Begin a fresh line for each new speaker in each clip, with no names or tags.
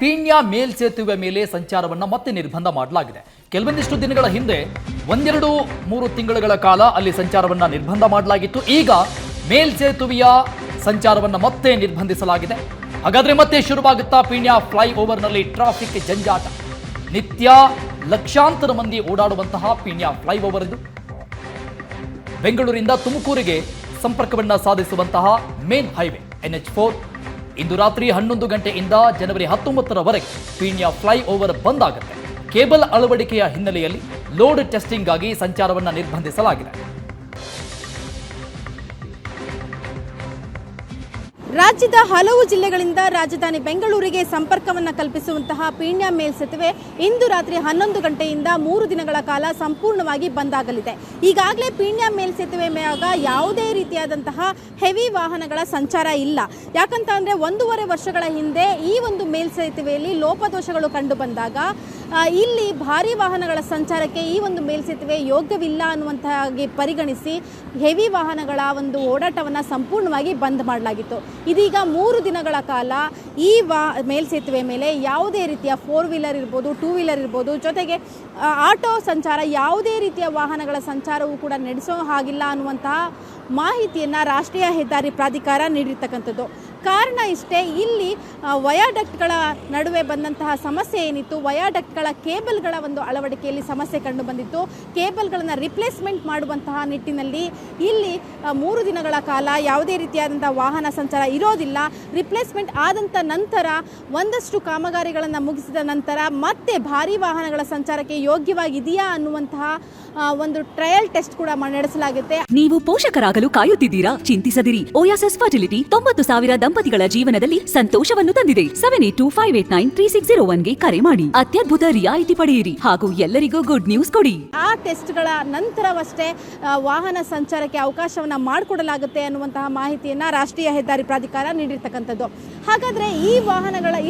ಪೀಣ್ಯ ಮೇಲ್ಸೇತುವೆ ಮೇಲೆ ಸಂಚಾರವನ್ನು ಮತ್ತೆ ನಿರ್ಬಂಧ ಮಾಡಲಾಗಿದೆ. ಕೆಲವೊಂದಿಷ್ಟು ದಿನಗಳ ಹಿಂದೆ 1-2-3 ತಿಂಗಳುಗಳ ಕಾಲ ಅಲ್ಲಿ ಸಂಚಾರವನ್ನು ನಿರ್ಬಂಧ ಮಾಡಲಾಗಿತ್ತು. ಈಗ ಮೇಲ್ಸೇತುವೆಯ ಸಂಚಾರವನ್ನು ಮತ್ತೆ ನಿರ್ಬಂಧಿಸಲಾಗಿದೆ. ಹಾಗಾದ್ರೆ ಮತ್ತೆ ಶುರುವಾಗುತ್ತಾ ಪೀಣ್ಯ ಫ್ಲೈಓವರ್ನಲ್ಲಿ ಟ್ರಾಫಿಕ್ ಜಂಜಾಟ. ನಿತ್ಯ ಲಕ್ಷಾಂತರ ಮಂದಿ ಓಡಾಡುವಂತಹ ಪೀಣ್ಯ ಫ್ಲೈಓವರ್ ಇದು. ಬೆಂಗಳೂರಿಂದ ತುಮಕೂರಿಗೆ ಸಂಪರ್ಕವನ್ನು ಸಾಧಿಸುವಂತಹ ಮೇನ್ ಹೈವೇ NH4 ಇಂದು ರಾತ್ರಿ 11 ಗಂಟೆಯಿಂದ ಜನವರಿ 19ರವರೆಗೆ ಪೀಣ್ಯ ಫ್ಲೈಓವರ್ ಬಂದ್ ಆಗುತ್ತೆ. ಕೇಬಲ್ ಅಳವಡಿಕೆಯ ಹಿನ್ನೆಲೆಯಲ್ಲಿ ಲೋಡ್ ಟೆಸ್ಟಿಂಗ್ ಆಗಿ ಸಂಚಾರವನ್ನು ನಿರ್ಬಂಧಿಸಲಾಗಿದೆ.
ರಾಜ್ಯದ ಹಲವು ಜಿಲ್ಲೆಗಳಿಂದ ರಾಜಧಾನಿ ಬೆಂಗಳೂರಿಗೆ ಸಂಪರ್ಕವನ್ನು ಕಲ್ಪಿಸುವಂತಹ ಪೀಣ್ಯ ಮೇಲ್ಸೇತುವೆ ಇಂದು ರಾತ್ರಿ 11 ಗಂಟೆಯಿಂದ 3 ದಿನಗಳ ಕಾಲ ಸಂಪೂರ್ಣವಾಗಿ ಬಂದ್ ಆಗಲಿದೆ. ಈಗಾಗಲೇ ಪೀಣ್ಯ ಮೇಲ್ಸೇತುವೆ ಮ್ಯಾಗ ಯಾವುದೇ ರೀತಿಯಾದಂತಹ ಹೆವಿ ವಾಹನಗಳ ಸಂಚಾರ ಇಲ್ಲ. ಯಾಕಂತ ಅಂದರೆ 1.5 ವರ್ಷಗಳ ಹಿಂದೆ ಈ ಒಂದು ಮೇಲ್ಸೇತುವೆಯಲ್ಲಿ ಲೋಪದೋಷಗಳು ಕಂಡು ಬಂದಾಗ ಇಲ್ಲಿ ಭಾರಿ ವಾಹನಗಳ ಸಂಚಾರಕ್ಕೆ ಈ ಒಂದು ಮೇಲ್ಸೇತುವೆ ಯೋಗ್ಯವಿಲ್ಲ ಅನ್ನುವಂತಾಗಿ ಪರಿಗಣಿಸಿ ಹೆವಿ ವಾಹನಗಳ ಒಂದು ಓಡಾಟವನ್ನು ಸಂಪೂರ್ಣವಾಗಿ ಬಂದ್ ಮಾಡಲಾಗಿತ್ತು. ಇದೀಗ 3 ದಿನಗಳ ಕಾಲ ಈ ಮೇಲ್ಸೇತುವೆ ಮೇಲೆ ಯಾವುದೇ ರೀತಿಯ 4 ವೀಲರ್ ಇರ್ಬೋದು, 2 ವೀಲರ್ ಇರ್ಬೋದು, ಜೊತೆಗೆ ಆಟೋ ಸಂಚಾರ, ಯಾವುದೇ ರೀತಿಯ ವಾಹನಗಳ ಸಂಚಾರವೂ ಕೂಡ ನಡೆಸೋ ಹಾಗಿಲ್ಲ ಅನ್ನುವಂತಹ ಮಾಹಿತಿಯನ್ನು ರಾಷ್ಟ್ರೀಯ ಹೆದ್ದಾರಿ ಪ್ರಾಧಿಕಾರ ನೀಡಿರ್ತಕ್ಕಂಥದ್ದು. ಕಾರಣ ಇಷ್ಟೇ, ಇಲ್ಲಿ ವಯಾಡಕ್ಟ್ಗಳ ನಡುವೆ ಬಂದಂತಹ ಸಮಸ್ಯೆ ಏನಿತ್ತು, ವಯಾಡಕ್ಟ್ಗಳ ಕೇಬಲ್ಗಳ ಒಂದು ಅಳವಡಿಕೆಯಲ್ಲಿ ಸಮಸ್ಯೆ ಕಂಡು ಬಂದಿತ್ತು. ಕೇಬಲ್ಗಳನ್ನು ರಿಪ್ಲೇಸ್ಮೆಂಟ್ ಮಾಡುವಂತಹ ನಿಟ್ಟಿನಲ್ಲಿ ಇಲ್ಲಿ 3 ದಿನಗಳ ಕಾಲ ಯಾವುದೇ ರೀತಿಯಾದಂಥ ವಾಹನ ಸಂಚಾರ ಇರೋದಿಲ್ಲ. ರಿಪ್ಲೇಸ್ಮೆಂಟ್ ಆದಂಥ ನಂತರ ಒಂದಷ್ಟು ಕಾಮಗಾರಿಗಳನ್ನು ಮುಗಿಸಿದ ನಂತರ ಮತ್ತೆ ಭಾರಿ ವಾಹನಗಳ ಸಂಚಾರಕ್ಕೆ ಯೋಗ್ಯವಾಗಿದೆಯಾ ಅನ್ನುವಂತಹ ಒಂದು ಟ್ರಯಲ್ ಟೆಸ್ಟ್ ಕೂಡ ನಡೆಸಲಾಗುತ್ತೆ.
ನೀವು ಪೋಷಕರಾಗಲು ಕಾಯುತ್ತಿದ್ದೀರಾ? ಚಿಂತಿಸದಿರಿ. ಓಯಾಸಿಸ್ ಫರ್ಟಿಲಿಟಿ 90,000 ದಂಪತಿಗಳ ಜೀವನದಲ್ಲಿ ಸಂತೋಷವನ್ನು ತಂದಿದೆ. 7825893601ಗೆ ಕರೆ ಮಾಡಿ. ಅತ್ಯದ್ಭುತ ರಿಯಾಯಿತಿ ಪಡೆಯಿರಿ ಹಾಗೂ ಎಲ್ಲರಿಗೂ ಗುಡ್ ನ್ಯೂಸ್ ಕೊಡಿ.
ಆ ಟೆಸ್ಟ್ಗಳ ನಂತರವಷ್ಟೇ ವಾಹನ ಸಂಚಾರಕ್ಕೆ ಅವಕಾಶವನ್ನು ಮಾಡಿಕೊಡಲಾಗುತ್ತೆ ಅನ್ನುವಂತಹ ಮಾಹಿತಿಯನ್ನು ರಾಷ್ಟ್ರೀಯ ಹೆದ್ದಾರಿ ಪ್ರಾಧಿಕಾರ ನೀಡಿರ್ತಕ್ಕಂಥದ್ದು. ಹಾಗಾದರೆ ಈ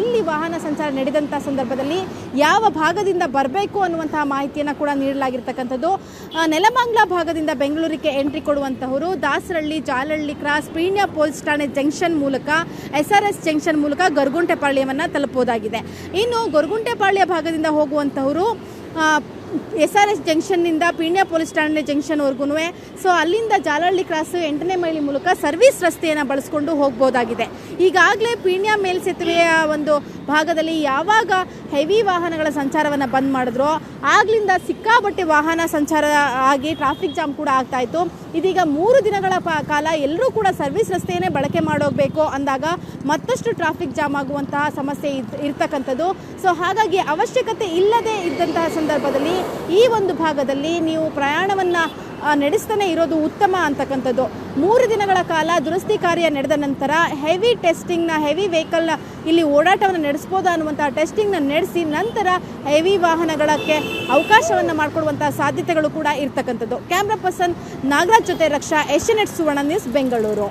ಇಲ್ಲಿ ವಾಹನ ಸಂಚಾರ ನಡೆದಂಥ ಸಂದರ್ಭದಲ್ಲಿ ಯಾವ ಭಾಗದಿಂದ ಬರಬೇಕು ಅನ್ನುವಂತಹ ಮಾಹಿತಿಯನ್ನು ಕೂಡ ನೀಡಲಾಗಿರ್ತಕ್ಕಂಥದ್ದು. ನೆಲಮಂಗಲ ಭಾಗದಿಂದ ಬೆಂಗಳೂರಿಗೆ ಎಂಟ್ರಿ ಕೊಡುವಂತಹವರು ದಾಸರಳ್ಳಿ, ಜಾಲಹಳ್ಳಿ ಕ್ರಾಸ್, ಪೀಣ್ಯ ಪೊಲೀಸ್ ಠಾಣೆ ಜಂಕ್ಷನ್ ಮೂಲಕ SRS ಜಂಕ್ಷನ್ ಮೂಲಕ ಗೊರಗುಂಟೆಪಾಳ್ಯವನ್ನು ತಲುಪಬಹುದಾಗಿದೆ. ಇನ್ನು ಗೊರಗುಂಟೆಪಾಳ್ಯ ಭಾಗದಿಂದ ಹೋಗುವಂತಹವರು SRS ಜಂಕ್ಷನ್ನಿಂದ ಪೀಣ್ಯ ಪೊಲೀಸ್ ಠಾಣೆ ಜಂಕ್ಷನ್ವರೆಗೂ, ಸೊ ಅಲ್ಲಿಂದ ಜಾಲಹಳ್ಳಿ ಕ್ರಾಸ್ 8ನೇ ಮೈಲಿ ಮೂಲಕ ಸರ್ವಿಸ್ ರಸ್ತೆಯನ್ನು ಬಳಸಿಕೊಂಡು ಹೋಗ್ಬೋದಾಗಿದೆ. ಈಗಾಗಲೇ ಪೀಣ್ಯ ಮೇಲ್ಸೇತುವೆಯ ಒಂದು ಭಾಗದಲ್ಲಿ ಯಾವಾಗ ಹೆವಿ ವಾಹನಗಳ ಸಂಚಾರವನ್ನು ಬಂದ್ ಮಾಡಿದ್ರೋ ಆಗ್ಲಿಂದ ಸಿಕ್ಕಾಪಟ್ಟೆ ವಾಹನ ಸಂಚಾರ ಆಗಿ ಟ್ರಾಫಿಕ್ ಜಾಮ್ ಕೂಡ ಆಗ್ತಾ ಇತ್ತು. ಇದೀಗ 3 ದಿನಗಳ ಕಾಲ ಎಲ್ಲರೂ ಕೂಡ ಸರ್ವಿಸ್ ರಸ್ತೆಯನ್ನೇ ಬಳಕೆ ಮಾಡೋಗಬೇಕು ಅಂದಾಗ ಮತ್ತಷ್ಟು ಟ್ರಾಫಿಕ್ ಜಾಮ್ ಆಗುವಂತಹ ಸಮಸ್ಯೆ ಇರ್ತಕ್ಕಂಥದ್ದು. ಸೊ ಹಾಗಾಗಿ ಅವಶ್ಯಕತೆ ಇಲ್ಲದೆ ಇದ್ದಂತಹ ಸಂದರ್ಭದಲ್ಲಿ ಈ ಒಂದು ಭಾಗದಲ್ಲಿ ನೀವು ಪ್ರಯಾಣವನ್ನು ನಡೆಸ್ತಾನೆ ಇರೋದು ಉತ್ತಮ ಅಂತಕ್ಕಂಥದ್ದು. 3 ದಿನಗಳ ಕಾಲ ದುರಸ್ತಿ ಕಾರ್ಯ ನಡೆದ ನಂತರ ಹೆವಿ ವೆಹಿಕಲ್ನ ಇಲ್ಲಿ ಓಡಾಟವನ್ನು ನಡೆಸ್ಬೋದಾ ಅನ್ನುವಂಥ ಟೆಸ್ಟಿಂಗ್ನ ನಡೆಸಿ ನಂತರ ಹೆವಿ ವಾಹನಗಳಕ್ಕೆ ಅವಕಾಶವನ್ನು ಮಾಡಿಕೊಡುವಂಥ ಸಾಧ್ಯತೆಗಳು ಕೂಡ ಇರ್ತಕ್ಕಂಥದ್ದು. ಕ್ಯಾಮ್ರಾ ಪರ್ಸನ್ ನಾಗರಾಜ್ ಜೊತೆ ರಕ್ಷಾ, ಏಷ್ಯಾನೆಟ್ ಸುವರ್ಣ ನ್ಯೂಸ್, ಬೆಂಗಳೂರು.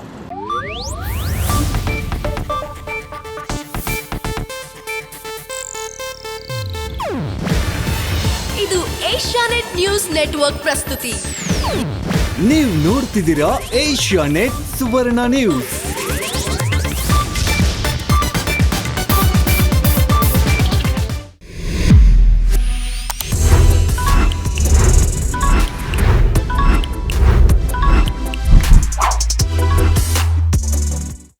ಇದು ಏಷ್ಯಾನೆಟ್ ನ್ಯೂಸ್ ನೆಟ್ವರ್ಕ್ ಪ್ರಸ್ತುತಿ.
ನೀವು ನೋಡ್ತಿದ್ದೀರಾ ಏಷ್ಯಾನೆಟ್ ಸುವರ್ಣ ನ್ಯೂಸ್.